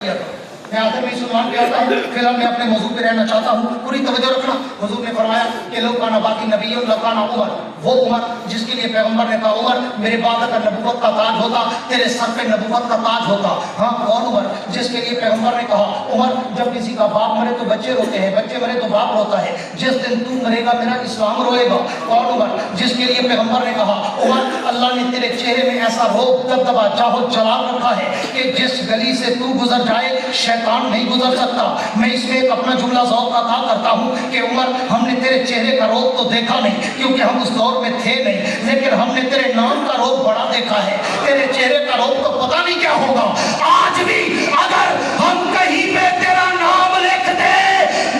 میں آخر میں سلمان پہ آتا ہوں. فی الحال میں اپنے موضوع پہ رہنا چاہتا ہوں, پوری توجہ رکھنا. حضور نے فرمایا کہ لو کانا باقی نبی لو کانا عمر, وہ عمر جس کے لیے پیغمبر نے کہا عمر میرے بعد اگر نبوت کا تاج ہوتا تیرے سر پہ نبوت کا تاج ہوتا. ہاں کون عمر؟ جس کے لیے پیغمبر نے کہا عمر جب کسی کا باپ مرے تو بچے روتے ہیں, بچے مرے تو باپ روتا ہے, جس دن تو مرے گا میرا اسلام روئے گا. کون عمر؟ جس کے لیے پیغمبر نے کہا عمر اللہ نے تیرے چہرے میں ایسا روب دبدبا چاہو جلال رکھا ہے کہ جس گلی سے تو گزر جائے شیطان نہیں گزر سکتا. میں اس میں ایک اپنا جملہ ذوق عطا کرتا ہوں کہ عمر ہم نے تیرے چہرے کا روب تو دیکھا نہیں کیونکہ ہم اس دور میں تھے نہیں, لیکن ہم نے تیرے نام کا روب بڑا دیکھا ہے. تیرے چہرے کا روب تو پتہ نہیں کیا ہوگا. آج بھی اگر ہم کہیں پہ تیرا نام لکھ دے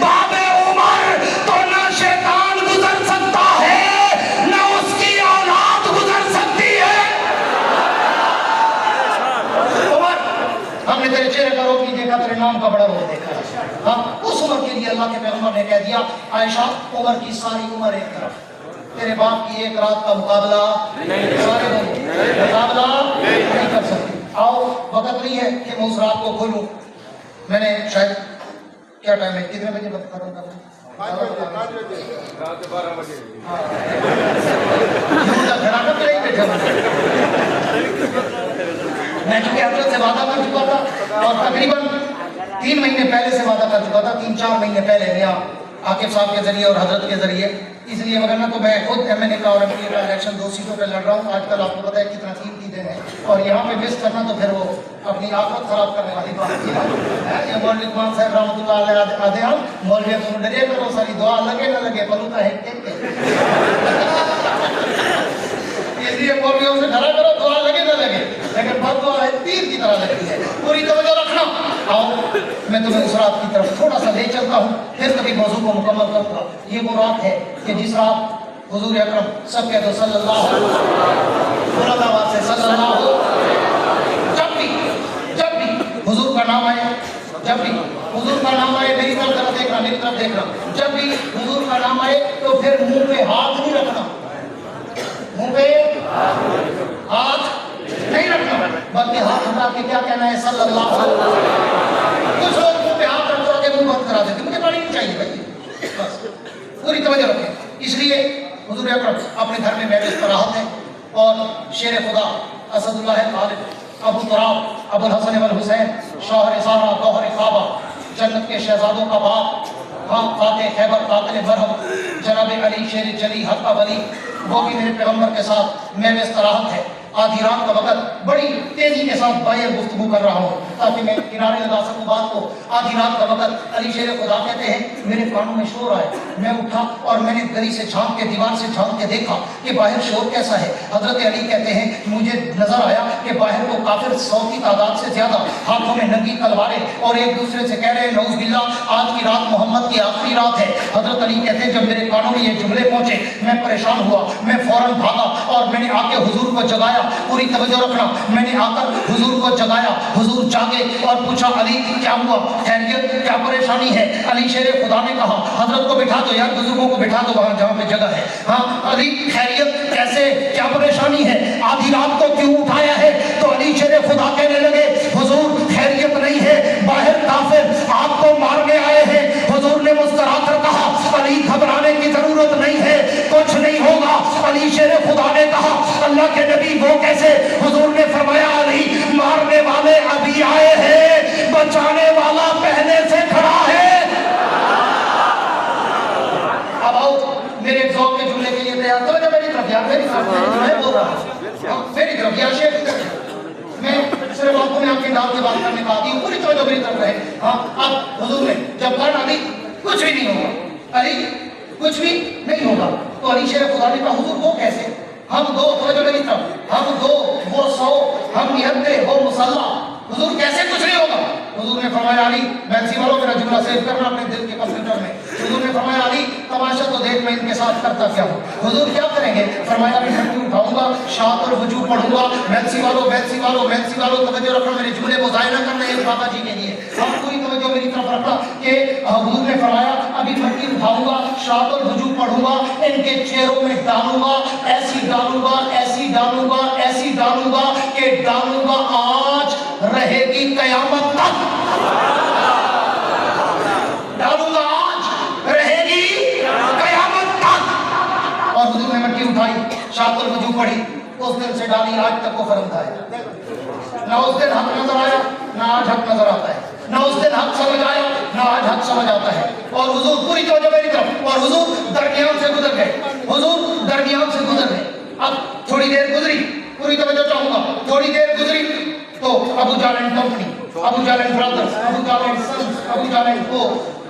باب عمر تو نہ شیطان گزر سکتا ہے نہ اس کی اولاد گزر سکتی ہے. عمر ہم نے تیرے چہرے کا روب نہیں دیکھا, تیرے نام کا بڑا روب دیکھا. ہاں اس عمر کے لیے اللہ کے پیغمبر نے کہہ دیا عائشہ عمر کی ساری عمر ایک طرف, تیرے باپ کی ایک رات کا مقابلہ سارے مقابلہ نہیں کر سکتی. آؤ وقت نہیں ہے کہ میں اس رات کو کھولوں. میں نے شاید کیا ٹائم ہے, کتنے بجے وقت ختم کرنا ہے؟ 12 بجے. میں چونکہ حضرت سے وعدہ کر چکا تھا اور تقریباً 3 مہینے پہلے سے وعدہ کر چکا تھا, 3-4 مہینے پہلے میں عاقب صاحب کے ذریعے اور حضرت کے ذریعے, اس لیے وغیرہ تو میں خود ایم کا اور ایم کا الیکشن 2 سیٹوں پہ لڑ رہا ہوں. آج کل آپ کو پتہ ہے کتنا قیمتی دن ہے اور یہاں پہ مس کرنا تو پھر وہ اپنی آخرت خراب کرنے والی بات ہے. یہ مولوی اقبال صاحب رحمۃ اللہ علیہ آدھے ہم مولوی تم ڈرے کرو ساری دعا لگے نہ لگے بلوتا ہے اس لیے مولویوں سے ڈرا کرو دعا لگے نہ لگے, لیکن بد دعا ہے تیر کی طرح لگتی ہے. پوری توجہ رکھنا. آؤ میں تمہیں اس رات کی طرف تھوڑا سا لے چلتا ہوں, پھر کبھی موضوع کو مکمل کروں گا. یہ وہ رات ہے کہ جس رات حضور اکرم سب کہہ دو صلی اللہ علیہ وسلم سے صلی اللہ علیہ وسلم, جب بھی حضور کا نام آئے, جب بھی حضور کا نام آئے میری طرف دیکھنا, میری طرف دیکھنا, جب بھی حضور کا نام آئے تو پھر منہ پہ ہاتھ نہیں رکھنا, منہ پہ ہاتھ نہیں رکھنا, بلکہ ہاتھ ہٹا کے کیا کہنا ہے صلی اللہ علیہ وسلم. کچھ لوگ منہ پہ ہاتھ رکھ کے منہ بند کرا دیتے, مجھے پانی نہیں چاہیے بھائی, بس پوری توجہ رکھیں. اس لیے حضور اکرم اپنے گھر میں بیٹھے استراحت ہے اور شیر خدا اسد اللہ غالب ابو تراب ابو الحسن والحسین شوہر سارا گوہر کعبہ جنت کے شہزادوں کا باپ, ہاں فاتح خیبر قاتل مرہم جناب علی شیر جلی حق ولی, وہ بھی میرے پیغمبر کے ساتھ میں استراحت ہے. آدھی رات کا وقت بڑی تیزی کے ساتھ باہر گفتگو کر رہا ہوں تاکہ میں کنارے لگا سکوں بات کو. آدھی رات کا وقت علی شیر خدا کہتے ہیں میرے کانوں میں شور آئے, میں اٹھا اور میں نے گلی سے جھانک کے دیوار سے جھانک کے دیکھا کہ باہر شور کیسا ہے. حضرت علی کہتے ہیں مجھے نظر آیا کہ باہر کو کافر 100 کی تعداد سے زیادہ ہاتھوں میں ننگی تلواریں اور ایک دوسرے سے کہہ رہے ہیں نعوذ باللہ آج کی رات محمد کی آخری رات ہے. حضرت علی کہتے ہیں جب میرے کانوں میں یہ جملے پہنچے میں پریشان ہوا, میں فوراً بھاگا اور میں نے آ کے حضور کو جگایا. پوری توجہ رکھنا, میں نے آ کر حضور کو جگایا, حضور جاگے اور پوچھا علی کیا ہوا, خیریت, کیا پریشانی ہے؟ علی شیر خدا نے کہا حضرت کو بٹھا دو یار, بزرگوں کو بٹھا دو وہاں جہاں پہ جگہ ہے. ہاں علی خیریت کیسے, کیا پریشانی ہے, آدھی رات کو کیوں اٹھایا ہے؟ تو علی شیر خدا کہنے لگے حضور خیریت نہیں ہے, باہر کافر آپ کو مارنے آئے ہیں. حضور نے مسکرا کر کہا علی گھبرانے کی ضرورت نہیں ہے, کچھ نہیں ہوگا. علی شیر خدا نے کہا اللہ کے نبی وہ کیسے؟ حضور نے فرمایا علی مارنے والے ابھی آئے ہیں, بچانے والا پہلے سے کھڑا ہے. اب آؤ میرے ایک ذوق کے جملے کے لیے تیار, تو میری طرف یار, میری طرف میں بول رہا ہوں, میری طرف یار شیخ میں صرف آپ کو میں آپ کی دعوت کی بات کرنے کا آتی ہوں, پوری توجہ میری طرف رہے. ہاں اب حضور نے جب کہا علی کچھ بھی نہیں ہوگا, علی کچھ بھی نہیں ہوگا, تو علی شیر خدا نے کہا حضور وہ کیسے؟ ہم دو, توجہ میری طرف, ہم دو وہ 100, ہم نہتے وہ مسلح, حضور کیسے کچھ نہیں ہوگا؟ حضور نے فرمایا علی بینسی والوں میرا جملہ سیو کرنا اپنے دل کے کمپیوٹر میں. حضور نے فرمایا علی تماشا تو دیکھ میں ان کے ساتھ کرتا کیا ہوں. حضور کیا کریں گے؟ فرمایا میں ہنڈی اٹھاؤں گا, شاط اور وجوہ پڑھوں گا. بینسی والوں بینسی والوں بینسی والوں توجہ رکھنا, میرے جملے کو ضائع نہ کرنا ہے بابا جی کے لیے. ہم پوری توجہ میری طرف رکھنا کہ حضور نے فرمایا ابھی ہنڈی اٹھاؤں گا, شاط اور وجوہ پڑھوں گا, ان کے چہروں میں ڈالوں گا, ایسی ڈالوں گا, ایسی ڈالوں گا, ایسی ڈالوں گا کہ ڈالوں گا آج رہے گی قیامت تک. उस दिन से डाली आज तक को फर्म था। ना उस दिन हक नजर आया, ना आज हक नजर आता है। ना उस दिन हक समझ आया, ना आज हक समझ आता है। और हुजूर पूरी तवज्जो मेरी तरफ, और हुजूर दरमियान से गुजर गए, हुजूर दरमियान से गुजर गए। अब थोड़ी देर गुजरी, पूरी तवज्जो चाहूंगा, थोड़ी देर गुजरी तो अबू जाल एंड कंपनी, अबू जाल एंड ब्रदर्स, अबू जाल एंड सन्स, अबू जाल एंड को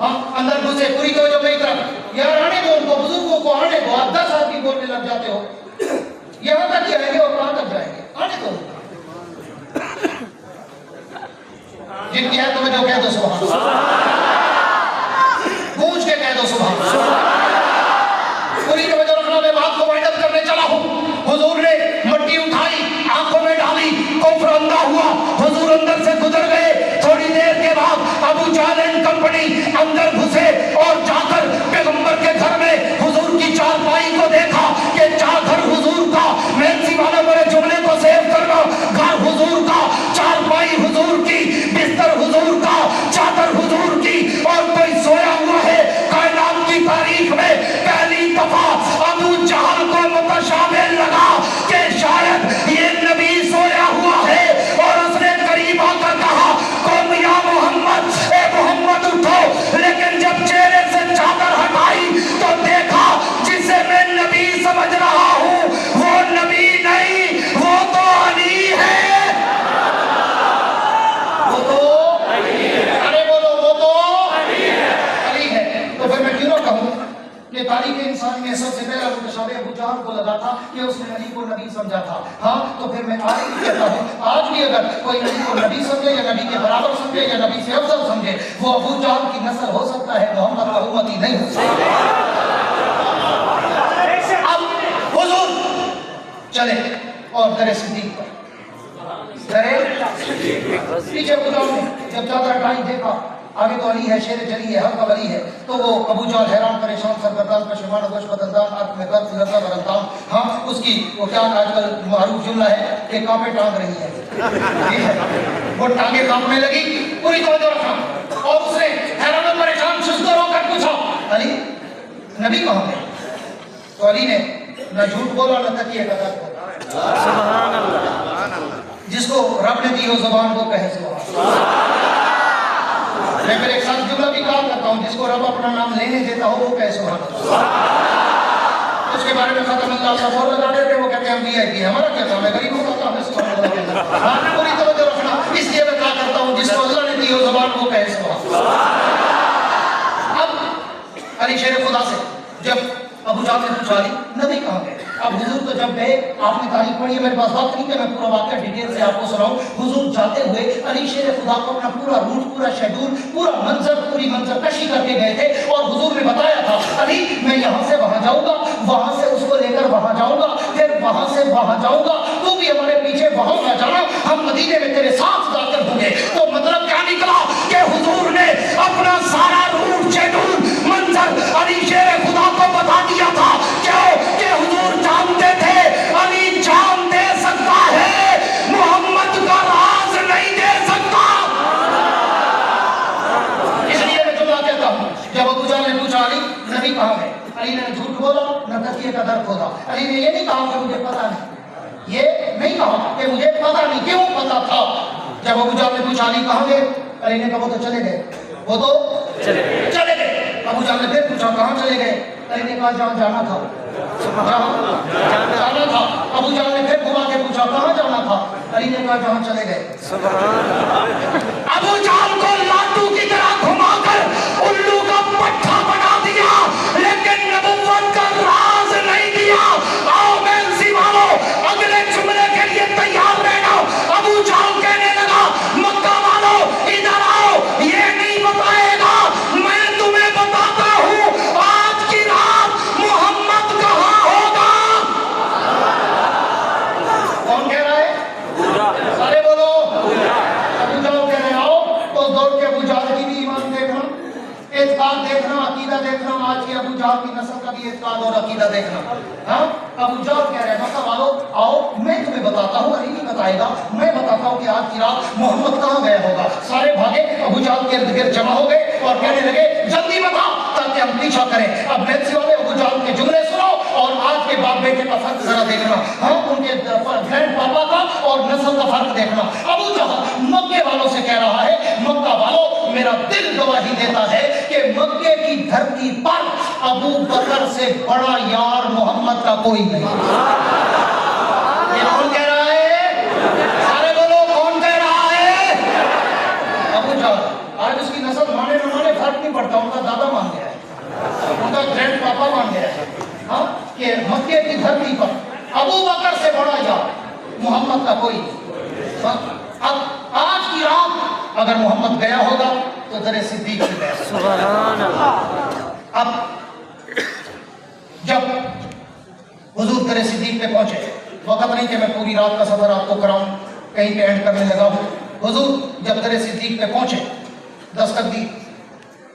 अंदर घुसे। पूरी तवज्जो मेरी तरफ। यार आने दो उनको, बुजुर्गों को आने दो। आप 10 आदमी बोलने लग जाते हो, यहाँ तक जाएंगे और कहाँ तक जाएंगे? आने दो। जिनकी है तो जो कह दो सुभान अल्लाह, गूंज के कह दो सुभान अल्लाह। पूरी तवज्जो रखना, मैं बात को वाइंड अप करने चला हूँ। हुजूर ने मट्टी उठाई, आंखों में डाली, कुफ्र अंधा हुआ, हुजूर अंदर से गुजर गए। थोड़ी देर के बाद अबू जाल एंड कंपनी अंदर घुसे और जाकर पैगंबर के घर में हुजूर की चारपाई को देखा कि चादर हुजूर का, मेहनती वालों मेरे जुमले को सेव करना, घर हुजूर का, चारपाई हुजूर की, बिस्तर हुजूर का, चादर हुजूर की, और कोई सोया हुआ है। कायनात की तारीख में पहली दफा अबू जहल को मुतशाबिह लगा कि शायद ये नबी सोया हुआ है, और उसने करीब आकर कहा कौम या मोहम्मद, ए मोहम्मद उठो। लेकिन जब चेहरे से चादर हटाई तो देखा जिसे मैं नबी समझ रहा हूँ वो नबी नहीं, वो तो अली है। वो तो अरे बोलो, वो तो अली है। तो फिर मैं क्यों ना कहूँ कि तारीख इंसान में सबसे पहला मुतशाबिह अबू जहल को लगा था कि उसने अली को नबी समझा था। हाँ, तो फिर मैं आज भी कहता हूँ, आज भी अगर कोई अली को नबी समझे या नबी के बराबर समझे या नबी से अफजल समझे, वो अबू जहल की नस्ल हो सकता है, मोहम्मद का उम्मती नहीं हो सकता। अब हुजूर चले और दरे सिद्दीक पर, दरे पीछे अबू जहल ने जब चादर हटाई देखा आगे तो अली है, शेर जली है, हक वली है। तो वो अबू जहल हैरान परेशान, सरगर्दान पशेमान, गोश बदलदान, आंख में गर्द, लगा बरंताम। हाँ, उसकी वो क्या आजकल मारूफ जुमला है कि कांपे टांग रही है, वो टांगे कांपने लगी। पूरी तवज्जो रखना। और उसने हैरान परेशान सुस्त होकर पूछा अली नबी कहाँ गए? तो अली ने न झूठ बोला न तकिए का दर्द बोला। सुभान अल्लाह। जिसको रब ने दी हो जुबान वो कहे सुभान अल्लाह। मैं मेरे एक साथ जुमला भी कहा करता हूँ, जिसको रब अपना नाम लेने देता हो वो कहे सुभान अल्लाह। उसके बारे में खत्म अल्लाह का बोल लगा देते, वो कहते हैं हम वीआईपी है, हमारा क्या काम है, गरीबों का काम है सुभान अल्लाह। हाँ, पूरी तवज्जो रखना। इसलिए मैं कहा करता हूँ जिसको अल्लाह ने दी हो जुबान वो कहे सुभान अल्लाह। अब अली शेर खुदा से जब अबू जहल ने पूछा अली नबी कहाँ गए? अब हुजूर तो जब गए, आपने तारीख पढ़ी है, मेरे पास वक्त नहीं है मैं पूरा वाक़या डिटेल से आपको सुनाऊं। हुजूर जाते हुए अली शेर खुदा को अपना पूरा रूट, पूरा शेड्यूल, पूरा मंजर, पूरी मंजर कशी करके गए थे। और हुजूर ने बताया था अली मैं यहाँ से वहाँ जाऊँगा, वहाँ से उसको लेकर वहाँ जाऊँगा, फिर वहाँ से वहाँ जाऊँगा, तू भी हमारे पीछे वहाँ ना जाना, हम मदीने में तेरे साथ दाखिल होंगे। तो मतलब क्या निकला कि हुजूर ने अपना सारा रूट, शेड्यूल, मंजर अली शेर खुदा को बता दिया था। क्यों? कि हुजूर जानते थे अली जान दे सकता है, मोहम्मद का राज नहीं दे सकता। इसलिए मैं जुमला कहता हूँ, जब अबू जहल ने पूछा अली नबी कहाँ गए? अली ने झूठ बोला, न तकिए का दर्द खोला। अली ने ये नहीं कहा कि मुझे पता नहीं, ये नहीं कहा कि मुझे पता नहीं, क्यों पता था। जब अबू जहल ने पूछा अली कहाँ गए? अली ने कहा वो तो चले गए, वो तो चले गए। अबू जहल ने फिर पूछा कहाँ चले गए? अली ने कहा जहाँ जाना था, जाना था। अबू जहल ने फिर घुमा के पूछा कहाँ जाना था? अली ने कहा जहाँ चले गए। अबू जहल को लाटू की तरह घुमाकर उल्लू का पट्टा बना दिया, लेकिन नबुव्वत का राज नहीं दिया। आओ मेंसी वालों, अगले जुमले के लिए तैयार रहना। अबू जहल कहने लगा मक्का वालों इधर आओ, ये नहीं बताएगा, मैं तुम्हें बताता हूँ आज की रात मोहम्मद कहाँ होगा। कौन कह रहा है? सारे बोलो। अबू जहल कह रहे आओ, तो दौड़ के अबू जहल की भी ईमान देखना, एतकाद देखना, अकीदा देखना, आज के अबू जहल की नस्ल का भी एतकाद और अकीदा देखना। हाँ, अबू जहल कह रहे हैं मक्का वालों आओ, मैं तुम्हें बताता हूँ, अली नहीं बताएगा, मैं बताता हूँ कि आज की रात मोहम्मद कहाँ गया होगा। सारे भागे, अबू जहल के इर्द गिर्द जमा हो गए और कहने लगे जल्दी बता ताकि हम पीछा करें। अब मेरे सिवा अबू जहल के जुमले सुनो और आज के बाद बेटे का फर्क जरा देखना, हाँ उनके ग्रैंड पापा का और नस्ल का फर्क देखना। अबू जहल मक्के वालों से कह रहा है, मक्का वालों मेरा दिल गवाही देता है कि मक्के की धरती पर अबू बकर से बड़ा यार मोहम्मद का कोई नहीं। ये कौन कह रहा है? सारे बोलो, कौन कह रहा है? अबू जहल। आज उसकी नस्ल माने न माने फर्क नहीं पड़ता, उनका दादा मान गया है, उनका ग्रैंड पापा मान गया है, हाँ कि मक्के की धरती पर अबू बकर से बड़ा यार मोहम्मद का कोई नहीं। अब आज की रात अगर मोहम्मद गया होगा तो दरे सिद्दीक से गया। सुभान अल्लाह। अब जब हुजूर दरे सिद्दीक पे पहुंचे, वक्त नहीं कि मैं पूरी रात का सफर आपको कराऊं, कहीं पे एंड करने लगा हूं। हुजूर जब दरे सिद्दीक पे पहुंचे, दस्तक दी,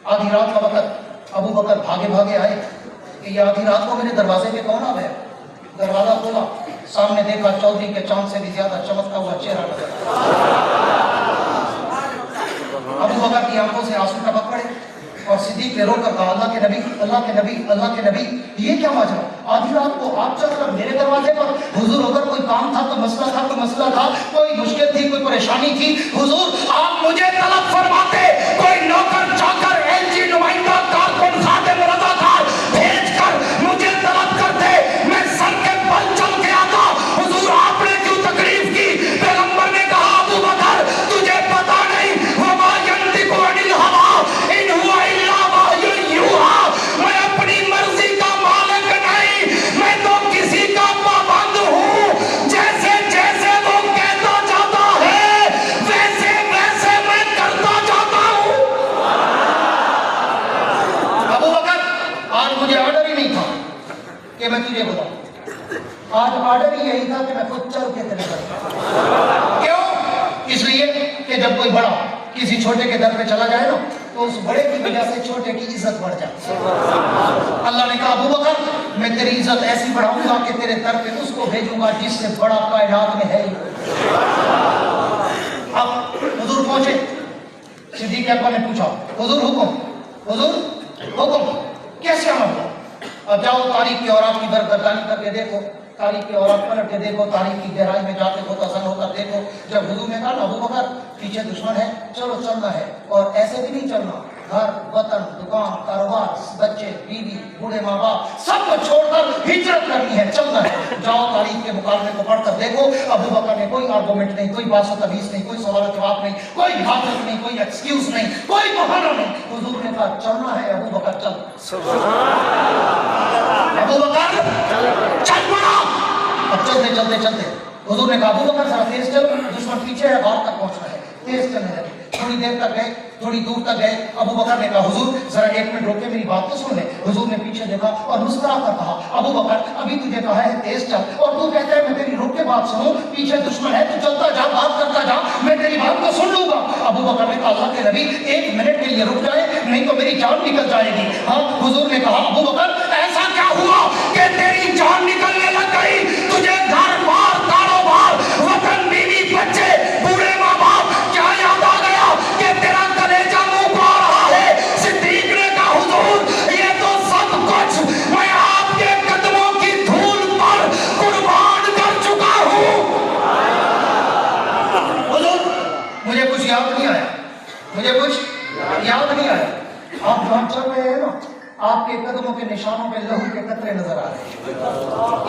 आधी रात का वक्त, अबू बकर भागे भागे आए कि ये आधी रात को मेरे दरवाजे पे कौन आ गया। दरवाजा खोला, सामने देखा चौधरी के चांद से भी ज्यादा चमकता हुआ चेहरा नजर अबू बकर की आंखों से आंसू टपक पड़े और सिद्दीक ने रोकर कहा, अल्लाह के नबी, अल्लाह के नबी, अल्लाह के नबी, ये क्या माजरा? आधी रात को आप चलकर मेरे दरवाजे पर। हुजूर अगर कोई काम था, कोई मसला था, कोई मसला था, कोई मुश्किल थी, कोई परेशानी थी, हुजूर आप मुझे तलब फरमाते, कोई नौकर चाकर एलजी नुमाइंदा कारकुन खादिम रज़ाकार भेजकर मुझे तलब करते, मैं सर के बल चल के आता। हुजूर आपने क्यों तकलीफ की? पैगंबर ने कहा, अबू बकर तुझे पता नहीं, वमा यंतिकु अनिल हवा इन हुवा इल्ला वह्युन यूहा। मैं अपनी मर्जी का मालिक नहीं, मैं तो किसी का पाबंद हूँ। जैसे जैसे वो कहता जाता है वैसे वैसे मैं करता जाता हूँ। अबू बकर, आज मुझे ऑर्डर ही नहीं था कि मैं तुझे बताऊं, आज ऑर्डर ही यही था कि मैं खुद चल के तेरे घर। क्यों? इसलिए कि जब कोई बड़ा किसी छोटे के दर पे चला जाए ना, तो उस बड़े की वजह से छोटे की इज्जत बढ़ जाए। अल्लाह ने कहा, अबू बकर मैं तेरी इज्जत ऐसी बढ़ाऊंगा कि तेरे दर पे उसको भेजूंगा जिससे बड़ा कायनात में है। अब हुजूर पहुंचे, सिद्दीक अकबर ने पूछा, हुजूर हुक्म, हुजूर हुक्म, कैसे आना हुआ? अब जाओ तारीख की औरात की दरगर्दानी करके देखो, तारीख की औरात पलट के देखो, तारीख की गहराई में जाके होता सन होता देखो। जब हुजूर ने कहा, अबू बकर पीछे दुश्मन है, चलो चलना है, और ऐसे भी नहीं चलना, घर वतन दुकान कारोबार बच्चे बीवी बूढ़े माँ बाप सब को छोड़कर हिजरत करनी है, चलना है। जाओ तारीख के मुकाबले को पढ़कर देखो। अबू बकर ने कोई आर्गुमेंट नहीं, कोई बात तमीज नहीं, कोई सवाल जवाब नहीं, कोई भाषण नहीं, कोई एक्सक्यूज नहीं, कोई बहाना नहीं। हुजूर ने कहा चलना है, अबू बकर चल। अबू बकर चल पड़ा। अब चलते चलते चलते हुजूर ने कहा, अबू बकर जरा तेज चल, दुश्मन पीछे है, बात तक पहुंचना है। तेज चलने लगे, थोड़ी देर तक गए, थोड़ी दूर तक गए। अबू बकर ने कहा, हुजूर जरा एक मिनट रोके, मेरी बात तो सुन ले। हुजूर ने पीछे देखा और मुस्कुरा कर कहा, अबू बकर अभी तुझे कहा है तेज चल, और तू कहता है मैं तेरी रोक के बात सुनूं? पीछे दुश्मन है, तू चलता जा, बात करता जा, मैं तेरी बात को सुन लूंगा। अबू बकर ने कहा, अल्लाह के नबी एक मिनट के लिए रुक जाए, नहीं तो मेरी जान निकल जाएगी। हाँ, हुजूर ने कहा, अबू बकर ऐसा क्या हुआ कि तेरी जान निकलने लग गई? तुझे घर बार कारोबार वतन बीवी बच्चे बूढ़े माँ बाप क्या याद आ गया कि तेरा कलेजा मुंह को आ रहा है? सिद्दीक ने कहा, हुजूर ये तो सब कुछ मैं आपके कदमों की धूल पर कुर्बान कर चुका हूँ। हुजूर मुझे कुछ याद नहीं आया, मुझे कुछ याद नहीं आया। आप जहाँ चल रहे हैं ना, आपके कदमों के निशानों पे लहू के कतरे नजर आ रहे हैं,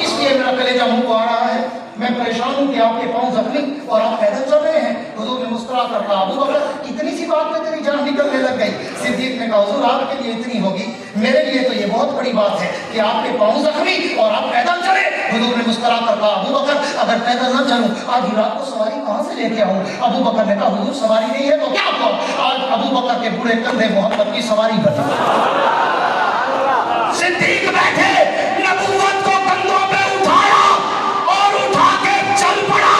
इसलिए मेरा कलेजा मुंह को आ रहा है। मैं परेशान हूँ कि आपके पांव जख्मी और आप पैदल चल रहे हैं। हुजूर ने मुस्कुरा कर कहा, अबू बकर इतनी सी बात में तेरी जान निकलने लग गई? सिद्दीक ने कहा, हुजूर आपके लिए इतनी होगी, मेरे लिए तो ये बहुत बड़ी बात है कि आपके पांव जख्मी और आप पैदल चले। हुजूर ने मुस्कुरा कर कहा, अबू बकर अगर पैदल न चलूं आधी रात को सवारी कहाँ से लेके आऊं? अबू बकर ने कहा, हुजूर सवारी नहीं है तो क्या हुआ? आज अबू बकर के बूढ़े कंधे मोहम्मद की सवारी बनी। सिद्दीक बैठे, नबूवत को कंधों पे उठाया और उठा के चल पड़ा।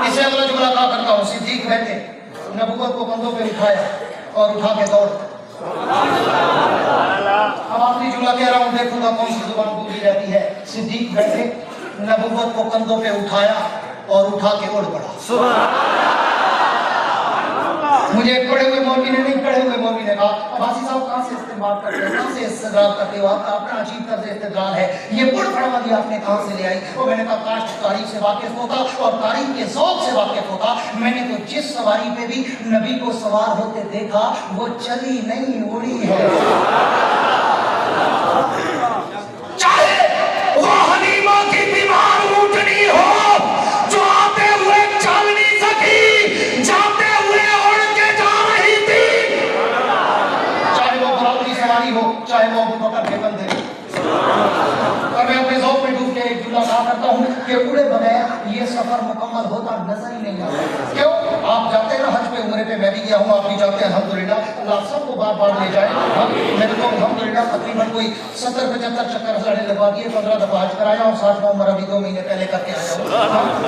इसे अगला जुमला कहा करता हूँ, सिद्दीक बैठे, नबूवत को कंधों पे उठाया और उठा के दौड़। अब आखिरी जुमला कह रहा हूँ, देखूंगा कौन सी जुबान बोली जाती है। सिद्दीक बैठे, नबूवत को कंधों पे उठाया और उठा के उड़ पड़ा। मुझे पढ़े हुए मौलवी ने नहीं, पढ़े हुए मौलवी ने कहा अब्बासी साहब कहाँ से इस्तेमाल करते हैं, कहाँ से इस्तेमाल करते हो, आपका अपना अजीब तर्ज इस्तेमाल है, ये बुढ़ फड़वाली आपने कहाँ से ले आई? और मैंने कहा काश तारीख से वाकिफ होता और तारीख के ज़ौक़ से वाकिफ होता। मैंने तो जिस सवारी पे भी नबी को सवार होते देखा वो चली नहीं उड़ी है। चाहे वो हलीमा की बीमार ऊँटनी हो जो आते हुए चल नहीं सकी, जाते हुए उड़ के जा रही थी, चाहे वो बुराक की सवारी हो, चाहे वो अबू बकर के कंधे। और मैं अपने ज़ौक़ में डूब के एक जुमला कहा करता हूँ कि उड़े बगैर ये सफर मुकम्मल होता नजर ही नहीं आता। क्यों? आप जाते हैं ना हज पे, उम्रे पे मैं भी गया हूँ, आप भी जाते हैं अल्हम्दुलिल्लाह, अल्लाह सबको बार बार ले जाए। मेरे को अल्हम्दुलिल्लाह तकरीबन कोई 70-75 चक्कर लड़े लगवा दिए, 15 दफ़ा हज कराया और 60 उम्र अभी 2 महीने पहले करके आया हूँ।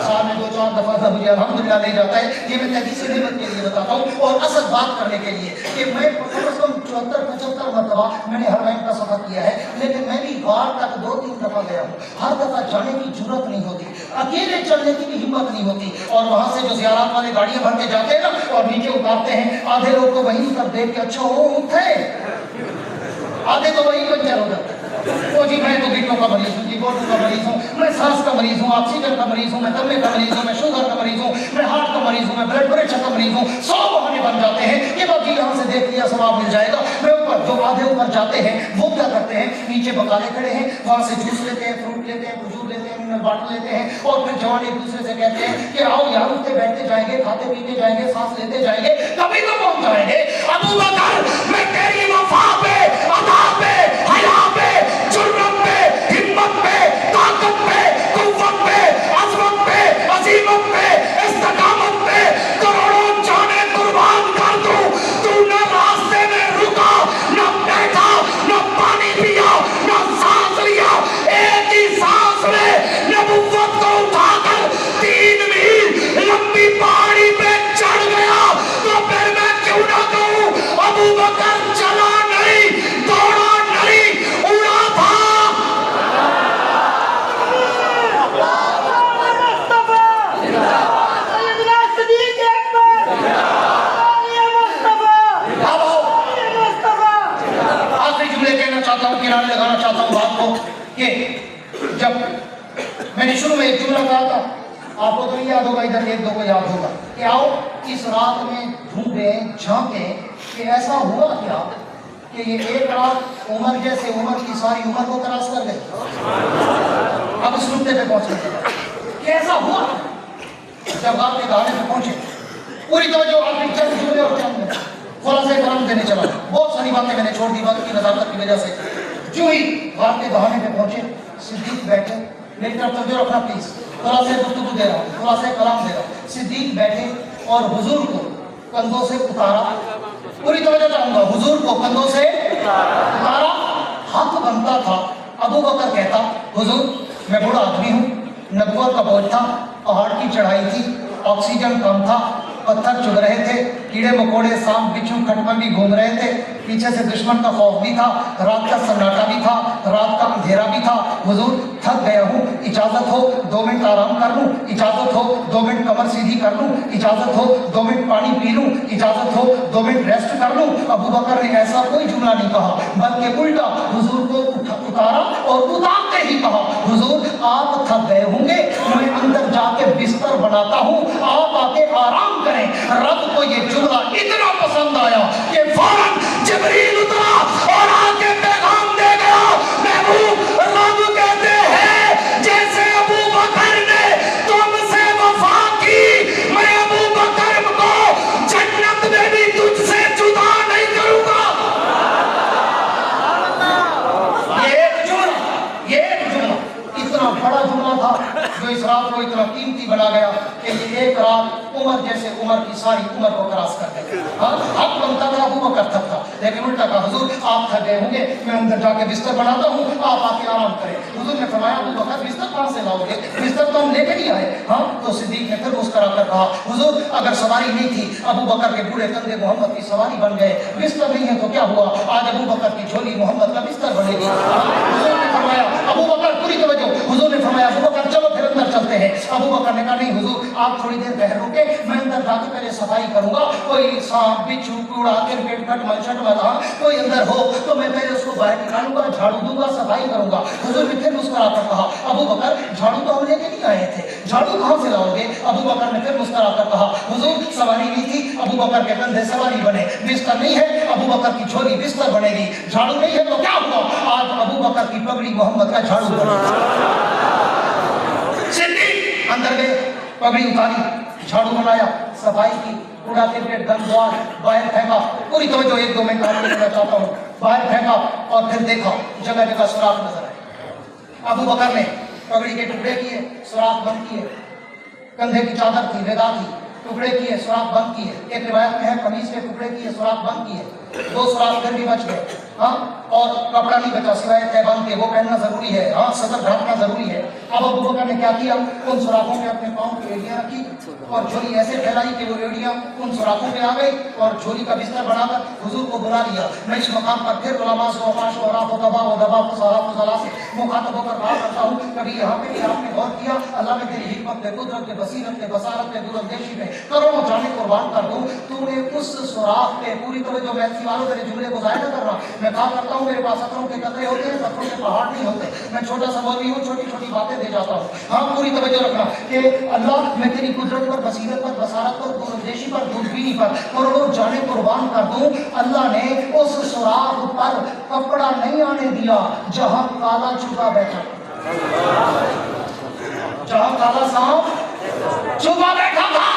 साल में 2-4 दफ़ा मुझे अल्हम्दुलिल्लाह ले जाता है। ये मैं तहदीस निमत के लिए बताता हूँ और असल बात करने के लिए कि मैं कम से कम 74-75 मरतबा मैंने हरमैन का सफ़र किया है, लेकिन मैं भी गार तक 2-3 दफ़ा गया हूँ। हर दफ़ा जाने की जरूरत नहीं होती, अकेले चलने की भी हिम्मत नहीं होती। और वहाँ से जो ज़ियारत वाले गाड़ियाँ भर के जाते हैं ना और नीचे उतारते हैं, आधे लोग तो वहीं तक देख के अच्छा हो उठे, आधे तो वहीं पंचर हो जाते हैं। ओ जी मैं तो गिट्टों का मरीज हूँ जी, बोटू का मरीज हूँ, मैं सांस का मरीज हूँ, ऑक्सीजन का मरीज हूँ, मैं दमे का मरीज हूँ, मैं शुगर का मरीज हूँ, मैं हार्ट का मरीज हूँ, मैं ब्लड प्रेशर का मरीज हूँ। 100 बहाने बन जाते हैं कि बाकी यहाँ से देख लिया सवाब मिल जाएगा। मैं ऊपर जो आधे ऊपर जाते हैं वो क्या करते हैं, नीचे बकाले खड़े हैं, वहाँ से जूस लेते हैं, फ्रूट लेते हैं, खजूर लेते हैं, मिनरल वाटर लेते हैं और फिर जवान एक दूसरे से कहते हैं कि आओ यार उठते बैठते जाएंगे, खाते पीते जाएंगे, सांस लेते जाएंगे, कभी तो पहुंच जाएंगे। अबू बकर मैं तेरी वफा पे, अदा पे, हया पे, जुर्रत पे, हिम्मत पे, ताकत पे, कुव्वत पे, अज़मत पे, अज़ीमत पे, इस्तिकामत पे करोड़ों जाने कुर्बान कर दूं। तू न रास्ते में रुका, न बैठा, न पानी पिया, न सांस लिया, एक ही सांस में नबुव्वत को उठाकर 3 मील लंबी पहाड़ी पे चढ़ गया। तो फिर मैं क्यों ना कहूं अबू बकर चला नहीं, दौड़ा नहीं, उड़ा था। आखिरी जुमले कहना चाहता हूँ, किनारे लगाना चाहता हूँ बात को कि जब मैंने शुरू में एक जुमला कहा था, आपको तो नहीं याद होगा, इधर 1-2 को याद होगा कि आओ इस रात में ढूंढें झांकें कि ऐसा हुआ क्या कि ये एक रात उमर जैसे उमर की सारी उम्र को क्रॉस कर गई। अब इस नुक्ते पे पहुंचने के बाद कि ऐसा हुआ जब आपके गाने पे पहुंचे, पूरी तवज्जो आपकी चंद जुमले और चंद खुलासे कलाम देने चला। बहुत सारी बातें मैंने छोड़ दी वक्त की नज़ाकत की वजह से। जो ही रात के दहाने पे पहुंचे, सिद्दीक बैठे, मेरी तरफ तवज्जो रखना प्लीज, खुलासे गुफ्तगू दे रहा हूँ, खुलासे कलाम दे रहा हूँ। सिद्दीक बैठे और हुजूर को कंधों से उतारा, पूरी तवज्जो चाहूंगा, हुजूर को कंधों से उतारा। हक बनता था अबू बकर कहता हुजूर मैं बूढ़ा आदमी हूँ, नबुव्वत का बोझ था, पहाड़ की चढ़ाई थी, ऑक्सीजन कम था, पत्थर चुभ रहे थे, कीड़े मकोड़े सांप बिच्छू खटमल भी घूम रहे थे, पीछे से दुश्मन का खौफ भी था, रात का सन्नाटा भी था, रात का अंधेरा भी था। हुजूर थक गया हूँ, इजाजत हो 2 मिनट आराम कर लूँ, इजाजत हो 2 मिनट कमर सीधी कर लूँ, इजाजत हो 2 मिनट पानी पी लूँ, इजाजत हो 2 मिनट रेस्ट कर लूँ। अबू बकर ने ऐसा कोई जुमला नहीं कहा, बल्कि उल्टा हुजूर को उतारा और उतारते ही कहा हुजूर आप थक गए होंगे, मैं अंदर जाके बिस्तर बनाता हूँ, आप आके आराम करें। रब को ये जुमला इतना पसंद आया कि फौरन जिब्रील उतरा और आके पैगाम दे गया। महबूब रब कहते हैं जैसे अबू बकर ने तुमसे वफा की, मैं अबू बकर को जन्नत में भी तुझसे जुदा नहीं करूंगा। ये एक जुमला इतना बड़ा जुमला था जो इस रात को इतना कीमती बना गया कि ये एक रात उमर जैसे उमर की सारी उम्र को क्रॉस कर गई। हक बनता था अबू बकर तक था, लेकिन उल्टा कहा हुजूर आप थक गए होंगे, मैं अंदर जाके बिस्तर बनाता हूँ, आप आके आराम करें। हुजूर ने फरमाया अबू बकर बिस्तर कहाँ से लाओगे, बिस्तर तो हम लेके नहीं आए। हाँ तो सिद्दीक ने फिर मुस्कुरा कर कहा हुजूर अगर सवारी नहीं थी, अबू बकर के बूढ़े कंधे मोहम्मद की सवारी बन गए, बिस्तर नहीं है तो क्या हुआ, आज अबू बकर की झोली मोहम्मद का बिस्तर बनेगी। हुजूर ने फरमाया अबू बकर, पूरी तवज्जो, हुजूर ने फरमाया अबू बकर बकर चलो फिर अंदर चलते हैं। अबू बकर ने कहा नहीं हुजूर आप थोड़ी देर बहर रुके, मैं अंदर जाके पहले सफाई करूंगा, कोई सांप बिच्छू कूड़ा क्रिकेट कट मलछट वाला कोई अंदर हो तो मैं पहले उसको बाहर निकालूंगा, झाड़ू दूंगा, सफाई करूंगा। हुजूर ने फिर मुस्कुराकर कहा अबू बकर झाड़ू तो हम लेके नहीं आए थे, झाड़ू कहाँ से लाओगे? अबू बकर ने फिर मुस्कुराकर कहा हुजूर सवारी नहीं थी, अबू बकर के कंधे सवारी बने, बिस्तर नहीं है, अबू बकर की झोली बिस्तर बनेगी, झाड़ू नहीं है तो क्या हुआ, आज अबू बकर की पगड़ी मोहम्मद का झाड़ू बनेगी। सिद्दीक अंदर गए, पगड़ी उतारी, झाड़ू बनाया, सफाई की, कूड़ा क्रिकेट गंदवार बाहर फेंका, पूरी तवज्जो 1-2 मिनट आपको देना चाहता हूँ, बाहर फेंका और फिर देखा जगह जगह सुराख नजर आए। अबू बकर ने पगड़ी के टुकड़े किए, सुराख बंद किए, कंधे की चादर थी, रिदा थी, टुकड़े किए, सुराख बंद किए, एक रिवायत में है कमीज के टुकड़े किए, सुराख बंद किए, 2 सुराख फिर भी बच गए, हाँ, और कपड़ा नहीं बचा सिवाय तहबान के, वो पहनना जरूरी है, हाँ, सदर ढांकना जरूरी है। अब अबू बकर ने क्या किया, उन सुराखों में अपने पाँव की एड़ियां रखी और झोली ऐसे फैलाई कि वो एड़ियां उन सुराखों में आ गई और झोली का बिस्तर बनाकर हुजूर को बुला लिया। मैं इस मकाम पर फिर उलमास व अमाश व राफ व दबा व दबा व सलाफ व सलाह से मुखातब होकर कहा करता हूँ, कभी यहाँ पे भी आपने गौर किया अल्लाह ने तेरी हिकमत पे, कुदरत पे, बसीरत पे, बसारत पे, दूरंदेशी पे करोड़ों जाने कुर्बान कर दूं, तूने उस सुराख पे पूरी तरह जो महफिल वालों तेरे जुमले को जाहिर कर रहा, मैं कहा करता हूँ मेरे पास अकरों के कतरे होते हैं, पत्थरों के पहाड़ नहीं होते, मैं छोटा सा मौलवी हूँ, छोटी छोटी बातें दे जाता हूँ। हाँ, पूरी तवज्जो रखना कि अल्लाह मैं तेरी कुदरत पर, बसीरत पर, बसारत पर, दूरंदेशी पर, दूरबीनी पर करोड़ों जाने कुर्बान कर दूं, अल्लाह ने उस सुराख पर कपड़ा नहीं आने दिया जहां काला छुपा बैठा, जहां काला सांप छुपा बैठा था,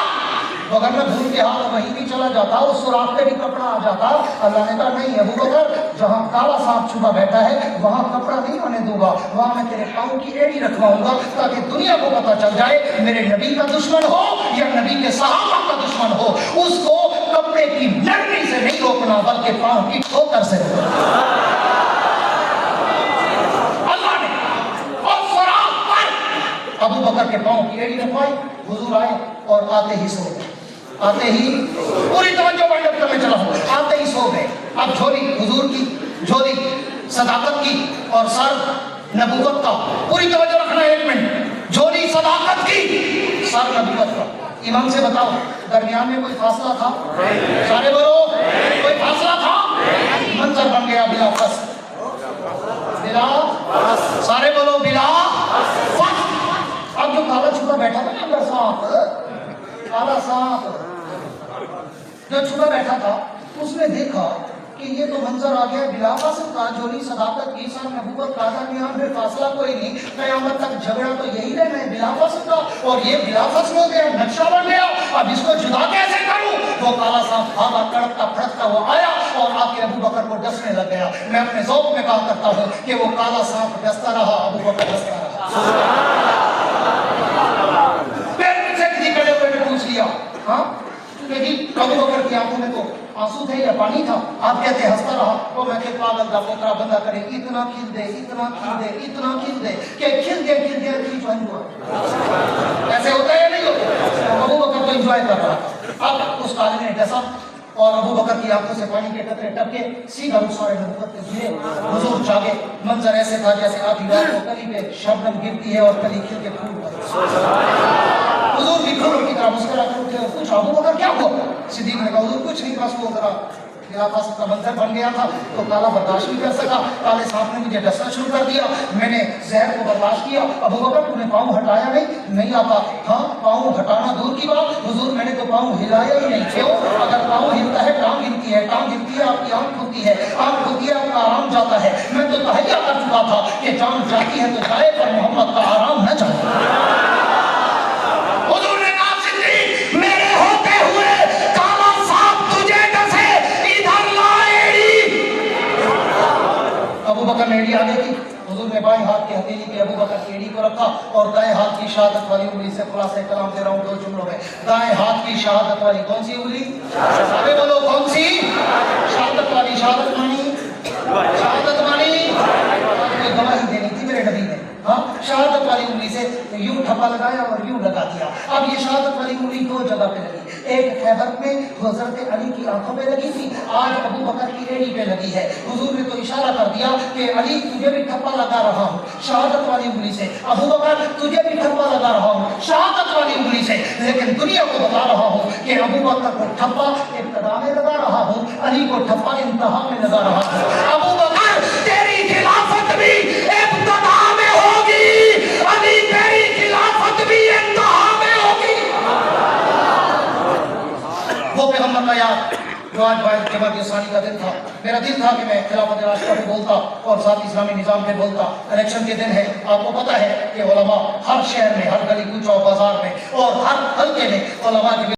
अगर मैं भूल के हाथ वहीं भी चला जाता उस सुराख पे भी कपड़ा आ जाता। अल्लाह ने कहा नहीं अबू बकर, जहां काला सांप छुपा बैठा है वहां कपड़ा नहीं आने दूंगा, वहां मैं तेरे पाँव की एड़ी रखवाऊंगा ताकि दुनिया को पता चल जाए मेरे नबी का दुश्मन हो या नबी के सहाबा का दुश्मन हो, उसको कपड़े की नरमी से नहीं रोकना बल्कि पाँव की ठोकर से रोकना। अल्लाह ने उस सुराख पर अबू बकर के पाँव की एड़ी रखवाई, हुजूर आए और आते ही सो गए, आते ही पूरी तवज्जो वाइंड अप करने चला हूं, आते ही सो गए। अब झोली हुजूर की, झोली सदाकत की और सर नबूवत का, पूरी तवज्जो रखना 1 मिनट, झोली सदाकत की, सर नबूवत का। इमाम से बताओ दरमियान में कोई फासला था? सारे बोलो कोई फासला था? मंजर बन गया बिला फस, बिला सारे बोलो बिला फस। अब जो काला छुपा बैठा था ना अंदर सांप, काला सांप जो छुपा बैठा था उसने देखा कि ये तो मंजर आ गया बिलाफस का, जोली सदाकत की, सर नबूवत का, दरमियान में फासला कोई नहीं, कयामत तक झगड़ा तो यही रहना है बिलाफस का, और ये बिलाफस हो गया, नक्शा बन गया, अब इसको जुदा कैसे करूं? वो काला सांप भागा तड़कता फड़कता वो आया और आके अबू बकर को डसने लग गया। मैं अपने ज़ौक़ में कहा करता हूँ कि वो काला सांप डसता रहा, अबू बकर डसता रहा। खड़े हुए ने पूछ लिया, हाँ अबू बकर की आंखों में तो आंसू थे या पानी था? आप कहते हंसता रहा, तो मैं के पागल का पोतरा बंदा करे, इतना खिल दे, इतना खिल दे, इतना खिल दे कि खिल गया ज्वाइन हुआ। ऐसे होता है या नहीं होता? अबू बकर तो एंजॉय कर रहा। अब उस काले ने डसा और अबू बकर की आंखों से पानी के कतरे टपके सीधा रुखसारे नबूवत पे गिरे। हुजूर जागे, मंजर ऐसे था जैसे आधी रात को कली पे शबनम गिरती है और कली खिल के फूल पड़ती। हुजूर भी फूलों की तरह मुस्कुरा कर उठे और पूछा अबू बकर क्या हुआ? सिद्दीक ने कहा हुजूर कुछ नहीं, बस वो जरा बिलाफस का मंजर बन गया था तो काला बर्दाश्त नहीं कर सका, काले सांप ने मुझे डसना शुरू कर दिया, मैंने जहर को बर्दाश्त किया। अबू बकर तूने पाँव हटाया नहीं आता? हाँ, पाँव हटाना दूर की बात हुजूर, मैंने तो पाँव हिलाया ही नहीं। क्यों? अगर पाँव हिलता है टांग हिलती है, टांग हिलती है आपकी आंख खुलती है, आंख खुलती है आपका आराम जाता है। मैं तो तहैया कर चुका था कि जान जाती है तो जाए पर मोहम्मद का आराम न जाए। अबू बकर ने एड़ी आगे की, हुजूर ने बाएं हाथ की हथेली पे अबू बकर की एड़ी को रखा और दाएं हाथ की शहादत वाली उंगली से खुलासा कलाम दे रहा हूँ 2 जुमलों में। दाएं हाथ की शहादत वाली कौन सी उंगली? सारे बोलो कौन सी? शहादत वाली। शहादत मानी, शहादत मानी गवाही देनी थी मेरे नबी ने। हाँ, शहादत वाली उंगली से यूं ठप्पा लगाया और यूं लगा दिया। अब ये शहादत वाली उंगली 2 जगह पे लगी, ایک खैबर में हजरत अली की आंखों में लगी थी, आज अबू बकर की रेडी पे लगी है। हुजूर ने तो इशारा कर दिया कि अली तुझे भी ठप्पा लगा रहा हूँ शहादत वाली उंगली से, अबू बकर तुझे भी ठप्पा लगा रहा हूँ शहादत वाली उंगली से। लेकिन दुनिया को बता रहा हूँ कि अबू बकर को ठप्पा इब्तिदा में लगा रहा हूँ, अली को ठप्पा इंतहा में लगा रहा हूँ। अबू बकर तेरी खिलाफत भी इब्तिदा में होगी, अली तेरी खिलाफत भी इंतहा में होगी। वो पैगंबर का याद जो आज जमात इस्लामी का दिन था, मेरा दिल था कि मैं खिलाफत राशिदा पे बोलता और साथ इस्लामी निज़ाम पे बोलता। इलेक्शन के दिन है, आपको पता है कि उलमा हर शहर में, हर गली कूचों बाजार में और हर हल्के में उलमा की